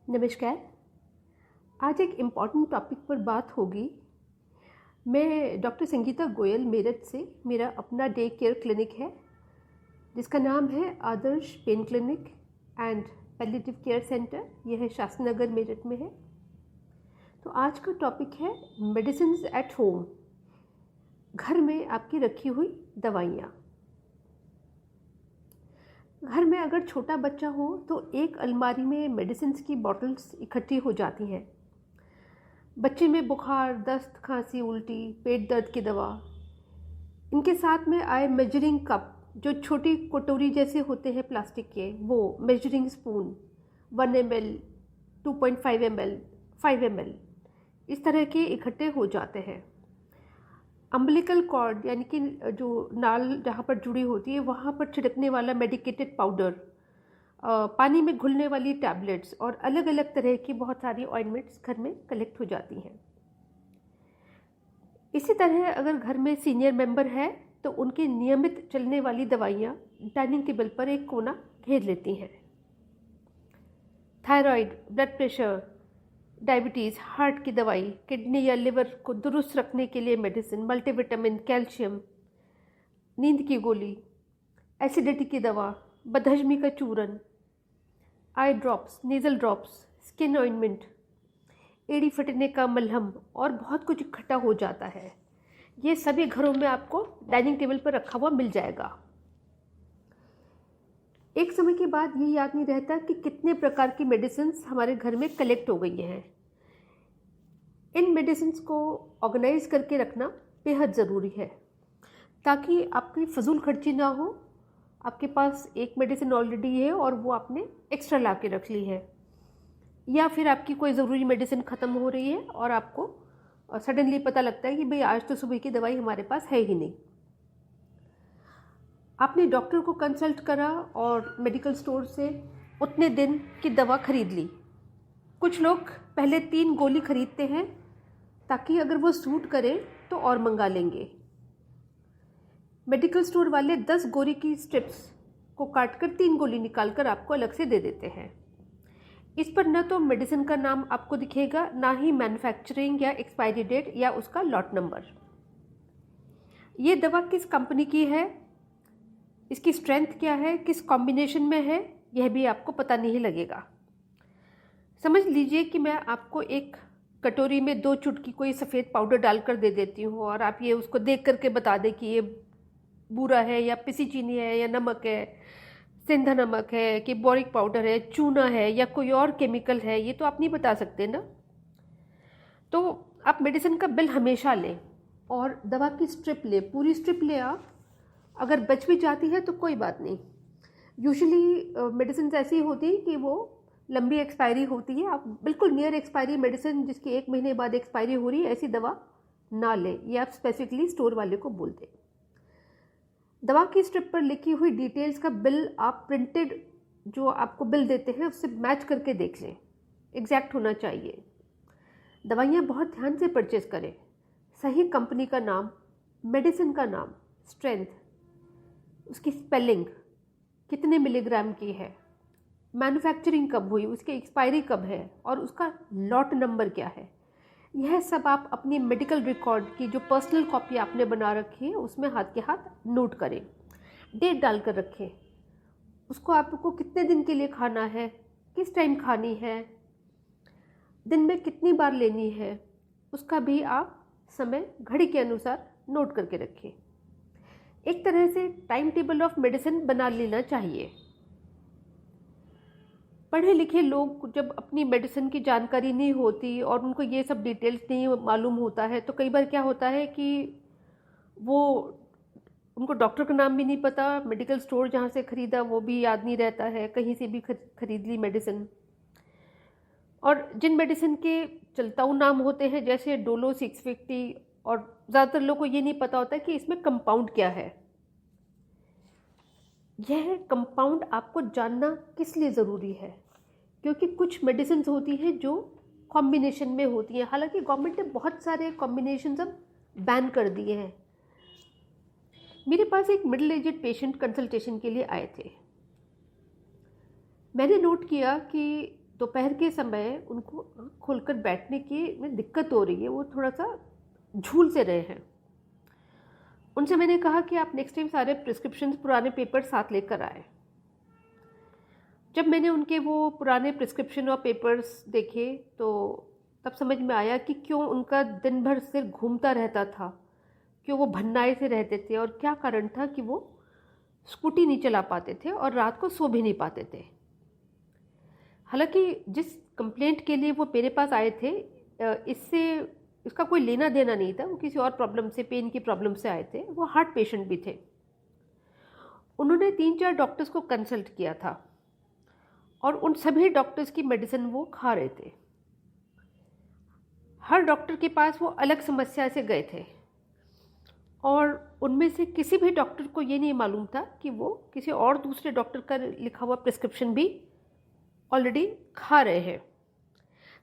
नमस्कार। आज एक इम्पॉर्टेंट टॉपिक पर बात होगी। मैं डॉक्टर संगीता गोयल मेरठ से, मेरा अपना डे केयर क्लिनिक है जिसका नाम है Adarsh pain clinic and palliative care centre. यह है शास्त्री नगर मेरठ में है। तो आज का टॉपिक है मेडिसिन्स एट होम, घर में आपकी रखी हुई दवाइयाँ। घर में अगर छोटा बच्चा हो तो एक अलमारी में मेडिसिन्स की बॉटल्स इकट्ठी हो जाती हैं। बच्चे में बुखार, दस्त, खांसी, उल्टी, पेट दर्द की दवा, इनके साथ में आए मेजरिंग कप, जो छोटी कटोरी जैसे होते हैं प्लास्टिक के, वो measuring spoon 1 ml, 2.5 ml, 5 ml इस तरह के इकट्ठे हो जाते हैं। अम्बिलिकल कॉर्ड यानी कि जो नाल जहाँ पर जुड़ी होती है वहाँ पर छिड़कने वाला मेडिकेटेड पाउडर, पानी में घुलने वाली टैबलेट्स और अलग अलग तरह की बहुत सारी ऑइंटमेंट्स घर में कलेक्ट हो जाती हैं। इसी तरह अगर घर में सीनियर मेंबर है तो उनकी नियमित चलने वाली दवाइयाँ डाइनिंग टेबल पर एक कोना घेर लेती हैं। Thyroid, blood pressure, diabetes, heart की दवाई, किडनी या लिवर को दुरुस्त रखने के लिए मेडिसिन, मल्टीविटामिन, कैल्शियम, नींद की गोली, एसिडिटी की दवा, बदहजमी का चूरन, eye drops, nasal drops, skin ointment, एड़ी फटने का मलहम और बहुत कुछ इकट्ठा हो जाता है। ये सभी घरों में आपको डाइनिंग टेबल पर रखा हुआ मिल जाएगा। एक समय के बाद ये याद नहीं रहता कि कितने प्रकार की मेडिसिन्स हमारे घर में कलेक्ट हो गई हैं। इन मेडिसिन्स को ऑर्गेनाइज करके रखना बेहद ज़रूरी है ताकि आपकी फजूल खर्ची ना हो। आपके पास एक मेडिसिन ऑलरेडी है और वो आपने एक्स्ट्रा ला के रख ली है, या फिर आपकी कोई ज़रूरी मेडिसिन ख़त्म हो रही है और आपको सडनली पता लगता है कि भाई आज तो सुबह की दवाई हमारे पास है ही नहीं। आपने डॉक्टर को कंसल्ट करा और मेडिकल स्टोर से उतने दिन की दवा खरीद ली। कुछ लोग पहले 3 गोली खरीदते हैं ताकि अगर वो सूट करे तो और मंगा लेंगे। मेडिकल स्टोर वाले 10 गोली की स्ट्रिप्स को काटकर 3 गोली निकालकर आपको अलग से दे देते हैं। इस पर न तो मेडिसिन का नाम आपको दिखेगा, ना ही मैन्युफैक्चरिंग या एक्सपायरी डेट या उसका लॉट नंबर। ये दवा किस कंपनी की है, इसकी स्ट्रेंथ क्या है, किस कॉम्बिनेशन में है, यह भी आपको पता नहीं लगेगा। समझ लीजिए कि मैं आपको एक कटोरी में 2 चुटकी कोई सफ़ेद पाउडर डालकर दे देती हूँ और आप ये उसको देख करके बता दें कि ये बूरा है या पिसी चीनी है या नमक है, सेंधा नमक है कि बोरिक पाउडर है, चूना है या कोई और केमिकल है, ये तो आप नहीं बता सकते ना। तो आप मेडिसिन का बिल हमेशा लें और दवा की स्ट्रिप लें, पूरी स्ट्रिप लें आप। अगर बच भी जाती है तो कोई बात नहीं। यूजुअली मेडिसिन ऐसी होती है कि वो लंबी एक्सपायरी होती है। आप बिल्कुल नियर एक्सपायरी मेडिसिन जिसकी 1 महीने बाद एक्सपायरी हो रही है, ऐसी दवा ना लें, ये आप स्पेसिफिकली स्टोर वाले को बोल दें। दवा की स्ट्रिप पर लिखी हुई डिटेल्स का बिल आप प्रिंटेड जो आपको बिल देते हैं उससे मैच करके देख लें, एग्जैक्ट होना चाहिए। दवाइयाँ बहुत ध्यान से परचेज करें। सही कंपनी का नाम, मेडिसिन का नाम, स्ट्रेंथ, उसकी स्पेलिंग, कितने मिलीग्राम की है, मैन्युफैक्चरिंग कब हुई, उसकी एक्सपायरी कब है और उसका लॉट नंबर क्या है, यह सब आप अपनी मेडिकल रिकॉर्ड की जो पर्सनल कॉपी आपने बना रखी है उसमें हाथ के हाथ नोट करें। डेट डालकर रखें। उसको आपको कितने दिन के लिए खाना है, किस टाइम खानी है, दिन में कितनी बार लेनी है, उसका भी आप समय घड़ी के अनुसार नोट करके रखें। एक तरह से टाइम टेबल ऑफ मेडिसिन बना लेना चाहिए। पढ़े लिखे लोग जब अपनी मेडिसिन की जानकारी नहीं होती और उनको ये सब डिटेल्स नहीं मालूम होता है तो कई बार क्या होता है कि वो उनको डॉक्टर का नाम भी नहीं पता, मेडिकल स्टोर जहाँ से ख़रीदा वो भी याद नहीं रहता है, कहीं से भी खरीद ली मेडिसिन। और जिन मेडिसिन के चलताऊ नाम होते हैं जैसे डोलो 650, और ज़्यादातर लोगों को ये नहीं पता होता कि इसमें कंपाउंड क्या है। यह कंपाउंड आपको जानना किस लिए ज़रूरी है, क्योंकि कुछ मेडिसिन होती हैं जो कॉम्बिनेशन में होती हैं। हालांकि गवर्नमेंट ने बहुत सारे कॉम्बिनेशन अब बैन कर दिए हैं। मेरे पास एक मिडिल एजेड पेशेंट कंसल्टेशन के लिए आए थे। मैंने नोट किया कि दोपहर के समय उनको आँख खोलकर बैठने की में दिक्कत हो रही है, वो थोड़ा सा झूल से रहे हैं। उनसे मैंने कहा कि आप नेक्स्ट टाइम सारे प्रिस्क्रिप्शन पुराने पेपर साथ लेकर आए। जब मैंने उनके वो पुराने प्रिस्क्रिप्शन और पेपर्स देखे तो तब समझ में आया कि क्यों उनका दिन भर सिर घूमता रहता था, क्यों वो भन्नाए से रहते थे और क्या कारण था कि वो स्कूटी नहीं चला पाते थे और रात को सो भी नहीं पाते थे। हालांकि जिस कंप्लेंट के लिए वो मेरे पास आए थे इससे इसका कोई लेना देना नहीं था, वो किसी और प्रॉब्लम से, पेन की प्रॉब्लम से आए थे। वो हार्ट पेशेंट भी थे। उन्होंने 3-4 डॉक्टर्स को कंसल्ट किया था और उन सभी डॉक्टर्स की मेडिसिन वो खा रहे थे। हर डॉक्टर के पास वो अलग समस्या से गए थे और उनमें से किसी भी डॉक्टर को ये नहीं मालूम था कि वो किसी और दूसरे डॉक्टर का लिखा हुआ प्रिस्क्रिप्शन भी ऑलरेडी खा रहे हैं।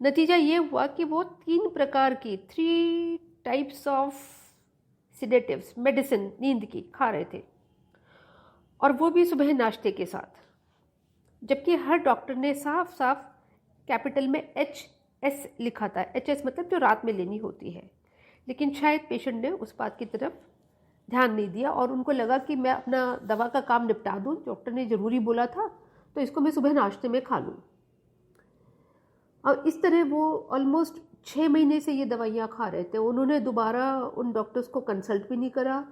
नतीजा ये हुआ कि वो 3 प्रकार की 3 टाइप्स ऑफ सिडेटिव्स मेडिसिन नींद की खा रहे थे और वो भी सुबह नाश्ते के साथ। जबकि हर डॉक्टर ने साफ साफ कैपिटल में HS लिखा था। HS मतलब जो रात में लेनी होती है, लेकिन शायद पेशेंट ने उस बात की तरफ ध्यान नहीं दिया और उनको लगा कि मैं अपना दवा का काम निपटा दूं, डॉक्टर ने ज़रूरी बोला था तो इसको मैं सुबह नाश्ते में खा लूं। और इस तरह वो ऑलमोस्ट 6 महीने से ये दवाइयाँ खा रहे थे। उन्होंने दोबारा उन डॉक्टर्स को कंसल्ट भी नहीं करा,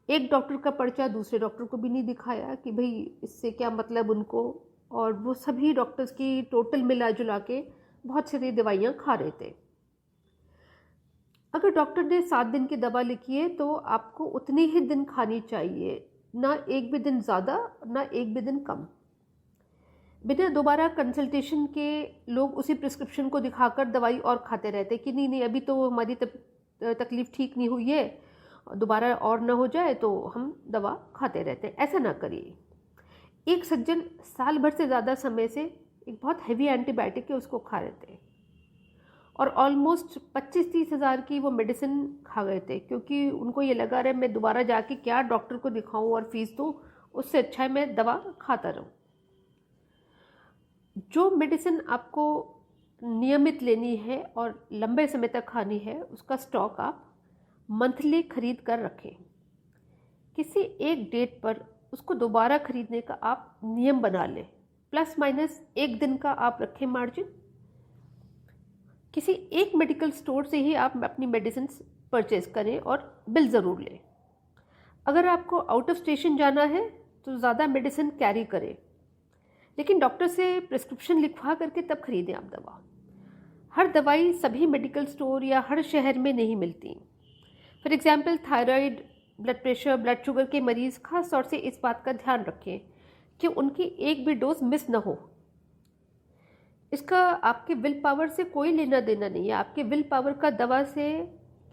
एक डॉक्टर का पर्चा दूसरे डॉक्टर को भी नहीं दिखाया कि भाई इससे क्या मतलब उनको, और वो सभी डॉक्टर्स की टोटल मिला जुला के बहुत सारी दवाइयाँ खा रहे थे। अगर डॉक्टर ने 7 दिन की दवा लिखी है तो आपको उतने ही दिन खानी चाहिए, ना एक भी दिन ज़्यादा ना एक भी दिन कम। बिना दोबारा कंसल्टेशन के लोग उसी प्रिस्क्रिप्शन को दिखाकर दवाई और खाते रहते कि नहीं नहीं अभी तो हमारी तकलीफ़ ठीक नहीं हुई है, दोबारा और ना हो जाए तो हम दवा खाते रहते। ऐसा ना करिए। एक सज्जन साल भर से ज़्यादा समय से एक बहुत हैवी एंटीबायोटिक है उसको खा रहे थे और ऑलमोस्ट 25-30 हज़ार की वो मेडिसिन खा गए थे, क्योंकि उनको ये लगा रहे मैं दोबारा जाके क्या डॉक्टर को दिखाऊं और फीस दूं, उससे अच्छा है मैं दवा खाता रहूं। जो मेडिसिन आपको नियमित लेनी है और लंबे समय तक खानी है उसका स्टॉक आप मंथली खरीद कर रखें। किसी एक डेट पर उसको दोबारा खरीदने का आप नियम बना लें, प्लस माइनस 1 दिन का आप रखें मार्जिन। किसी एक मेडिकल स्टोर से ही आप अपनी मेडिसिन परचेज करें और बिल ज़रूर लें। अगर आपको आउट ऑफ स्टेशन जाना है तो ज़्यादा मेडिसिन कैरी करें, लेकिन डॉक्टर से प्रिस्क्रिप्शन लिखवा करके तब खरीदें आप दवा। हर दवाई सभी मेडिकल स्टोर या हर शहर में नहीं मिलती। For example thyroid, blood pressure, blood sugar के मरीज़ खास तौर से इस बात का ध्यान रखें कि उनकी एक भी डोज मिस न हो। इसका आपके विल पावर से कोई लेना देना नहीं है। आपके विल पावर का दवा से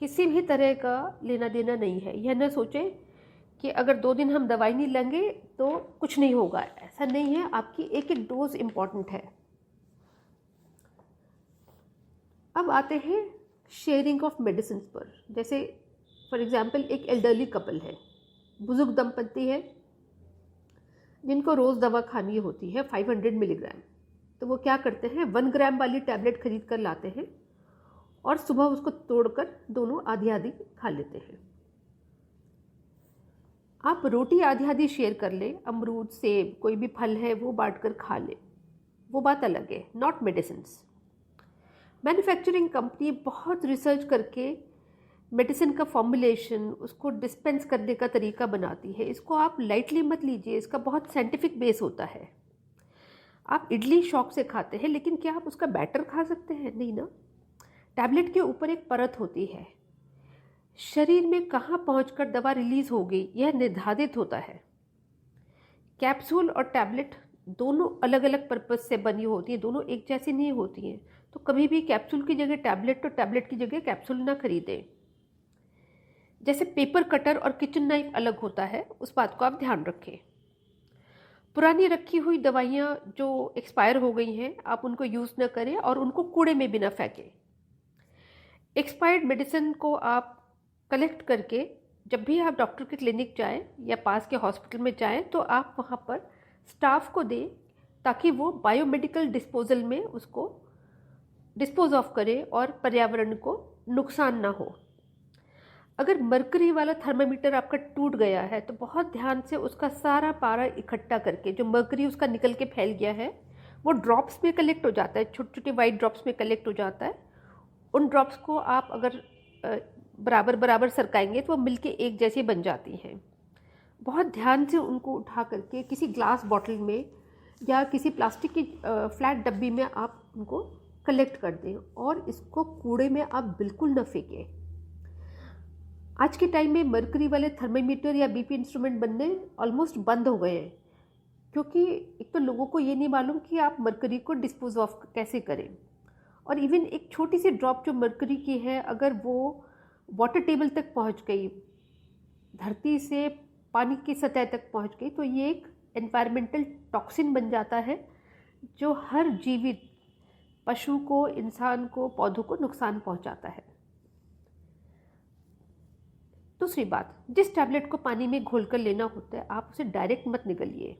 किसी भी तरह का लेना देना नहीं है। यह न सोचें कि अगर 2 दिन हम दवाई नहीं लेंगे तो कुछ नहीं होगा, ऐसा नहीं है। आपकी एक एक डोज इम्पॉर्टेंट है। अब आते हैं शेयरिंग ऑफ मेडिसिन पर। जैसे फॉर एग्जांपल एक एल्डरली कपल है, बुजुर्ग दंपति है जिनको रोज़ दवा खानी होती है 500 मिलीग्राम। तो वो क्या करते हैं, 1 ग्राम वाली टैबलेट खरीद कर लाते हैं और सुबह उसको तोड़कर दोनों आधी आधी खा लेते हैं। आप रोटी आधी आधी शेयर कर लें, अमरूद, सेब, कोई भी फल है वो बांट कर खा लें, वो बात अलग है, नॉट मेडिसिन्स। मैन्युफैक्चरिंग कंपनी बहुत रिसर्च करके मेडिसिन का फॉर्मुलेशन, उसको डिस्पेंस करने का तरीका बनाती है। इसको आप लाइटली मत लीजिए, इसका बहुत साइंटिफिक बेस होता है। आप इडली शौक से खाते हैं, लेकिन क्या आप उसका बैटर खा सकते हैं? नहीं ना। टैबलेट के ऊपर एक परत होती है, शरीर में कहाँ पहुंचकर दवा रिलीज हो गई यह निर्धारित होता है। कैप्सूल और टैबलेट दोनों अलग अलग पर्पज से बनी होती हैं, दोनों एक जैसी नहीं होती हैं। तो कभी भी कैप्सूल की जगह टैबलेट और टैबलेट की जगह कैप्सूल ना खरीदें। जैसे पेपर कटर और किचन नाइफ अलग होता है, उस बात को आप ध्यान रखें। पुरानी रखी हुई दवाइयाँ जो एक्सपायर हो गई हैं आप उनको यूज़ न करें और उनको कूड़े में भी न फेंकें। एक्सपायर्ड मेडिसिन को आप कलेक्ट करके जब भी आप डॉक्टर के क्लिनिक जाएं या पास के हॉस्पिटल में जाएं तो आप वहाँ पर स्टाफ को दें ताकि वो बायोमेडिकल डिस्पोजल में उसको डिस्पोज ऑफ करे और पर्यावरण को नुकसान ना हो। अगर मरकरी वाला थर्मामीटर आपका टूट गया है तो बहुत ध्यान से उसका सारा पारा इकट्ठा करके, जो मरकरी उसका निकल के फैल गया है वो ड्रॉप्स में कलेक्ट हो जाता है, छोटे छोटे वाइट ड्रॉप्स में कलेक्ट हो जाता है। उन ड्रॉप्स को आप अगर बराबर बराबर सरकाएंगे तो वो मिलके एक जैसी बन जाती हैं। बहुत ध्यान से उनको उठा करके किसी ग्लास बॉटल में या किसी प्लास्टिक की फ्लैट डब्बी में आप उनको कलेक्ट कर दें और इसको कूड़े में आप बिल्कुल न फेंकें। आज के टाइम में मरकरी वाले थर्मामीटर या बीपी इंस्ट्रूमेंट बनने ऑलमोस्ट बंद हो गए हैं, क्योंकि एक तो लोगों को ये नहीं मालूम कि आप मरकरी को डिस्पोज ऑफ कैसे करें। और इवन एक छोटी सी ड्रॉप जो मरकरी की है, अगर वो वाटर टेबल तक पहुंच गई, धरती से पानी की सतह तक पहुंच गई, तो ये एक एनवायरमेंटल टॉक्सिन बन जाता है जो हर जीवित पशु को, इंसान को, पौधों को नुकसान पहुंचाता है। दूसरी बात, जिस टैबलेट को पानी में घोलकर लेना होता है आप उसे डायरेक्ट मत निगलिए।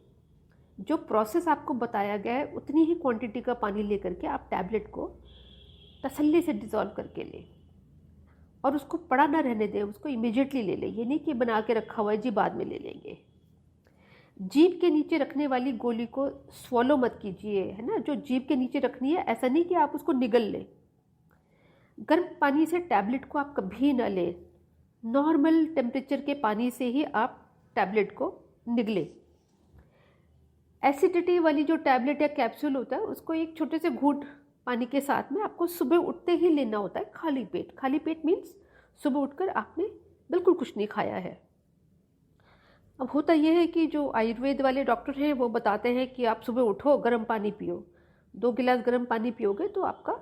जो प्रोसेस आपको बताया गया है उतनी ही क्वांटिटी का पानी लेकर के आप टैबलेट को तसल्ली से डिज़ोल्व करके लें और उसको पड़ा ना रहने दें, उसको इमीडिएटली ले लें। ये नहीं कि बना के रखा हुआ है जी बाद में ले लेंगे। जीभ के नीचे रखने वाली गोली को स्वॉलो मत कीजिए, है ना। जो जीभ के नीचे रखनी है, ऐसा नहीं कि आप उसको निगल लें। गर्म पानी से टैबलेट को आप कभी ना लें, नॉर्मल टेम्परेचर के पानी से ही आप टैबलेट को निगलें। एसिडिटी वाली जो टैबलेट या कैप्सूल होता है उसको एक छोटे से घूंट पानी के साथ में आपको सुबह उठते ही लेना होता है, खाली पेट। खाली पेट मीन्स सुबह उठकर आपने बिल्कुल कुछ नहीं खाया है। अब होता यह है कि जो आयुर्वेद वाले डॉक्टर हैं वो बताते हैं कि आप सुबह उठो, गर्म पानी पियो, 2 गिलास गर्म पानी पियोगे तो आपका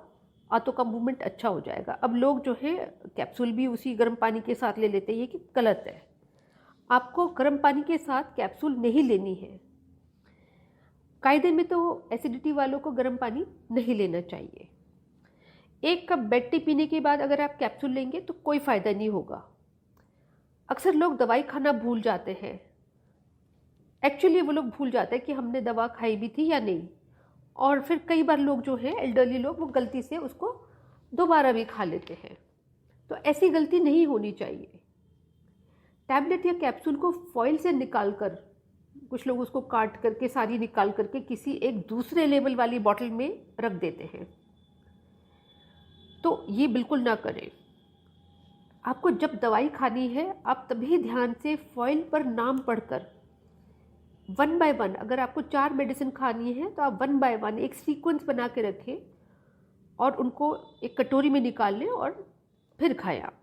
आंतों का मूवमेंट अच्छा हो जाएगा। अब लोग जो है कैप्सूल भी उसी गर्म पानी के साथ ले लेते हैं, ये कि गलत है। आपको गर्म पानी के साथ कैप्सूल नहीं लेनी है। कायदे में तो एसिडिटी वालों को गर्म पानी नहीं लेना चाहिए। 1 कप बेड टी पीने के बाद अगर आप कैप्सूल लेंगे तो कोई फ़ायदा नहीं होगा। अक्सर लोग दवाई खाना भूल जाते हैं। एक्चुअली वो लोग भूल जाते हैं कि हमने दवा खाई भी थी या नहीं, और फिर कई बार लोग जो हैं एल्डरली लोग, वो गलती से उसको दोबारा भी खा लेते हैं। तो ऐसी गलती नहीं होनी चाहिए। टैबलेट या कैप्सूल को फॉइल से निकाल कर, कुछ लोग उसको काट करके सारी निकाल करके किसी एक दूसरे लेवल वाली बॉटल में रख देते हैं, तो ये बिल्कुल ना करें। आपको जब दवाई खानी है आप तभी ध्यान से फॉइल पर नाम पढ़कर 1 बाय 1, अगर आपको 4 मेडिसिन खानी है तो आप 1 बाय 1 एक सीक्वेंस बना के रखें और उनको एक कटोरी में निकाल लें और फिर खाएं। आप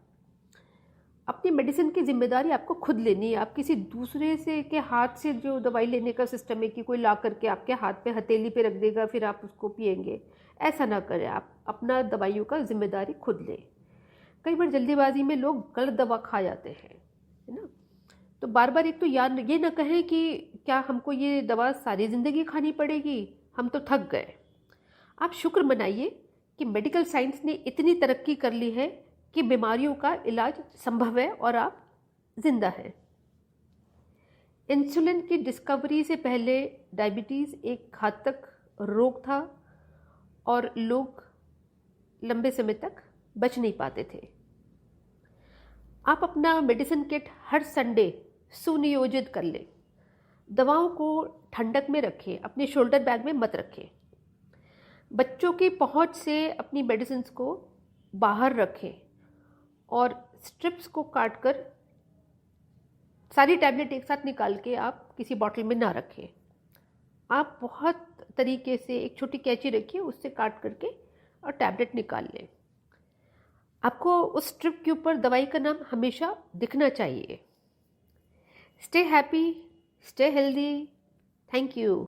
अपनी मेडिसिन की जिम्मेदारी आपको खुद लेनी है। आप किसी दूसरे से के हाथ से, जो दवाई लेने का सिस्टम है कि कोई ला करके आपके हाथ पे हथेली पे रख देगा फिर आप उसको पिएंगे, ऐसा ना करें। आप अपना दवाइयों का जिम्मेदारी खुद लें। कई बार जल्दीबाजी में लोग गलत दवा खा जाते हैं, है ना। तो बार बार एक तो ये ना कहें कि क्या हमको ये दवा सारी ज़िंदगी खानी पड़ेगी, हम तो थक गए। आप शुक्र मनाइए कि मेडिकल साइंस ने इतनी तरक्की कर ली है कि बीमारियों का इलाज संभव है और आप जिंदा हैं। इंसुलिन की डिस्कवरी से पहले डायबिटीज़ एक घातक रोग था और लोग लंबे समय तक बच नहीं पाते थे। आप अपना मेडिसिन किट हर संडे सुनियोजित कर लें। दवाओं को ठंडक में रखें, अपने शोल्डर बैग में मत रखें। बच्चों की पहुंच से अपनी मेडिसिन को बाहर रखें और स्ट्रिप्स को काटकर सारी टैबलेट एक साथ निकाल के आप किसी बॉटल में ना रखें। आप बहुत तरीके से एक छोटी कैंची रखिए, उससे काट करके और टैबलेट निकाल लें। आपको उस स्ट्रिप के ऊपर दवाई का नाम हमेशा दिखना चाहिए। Stay happy, stay healthy. Thank you.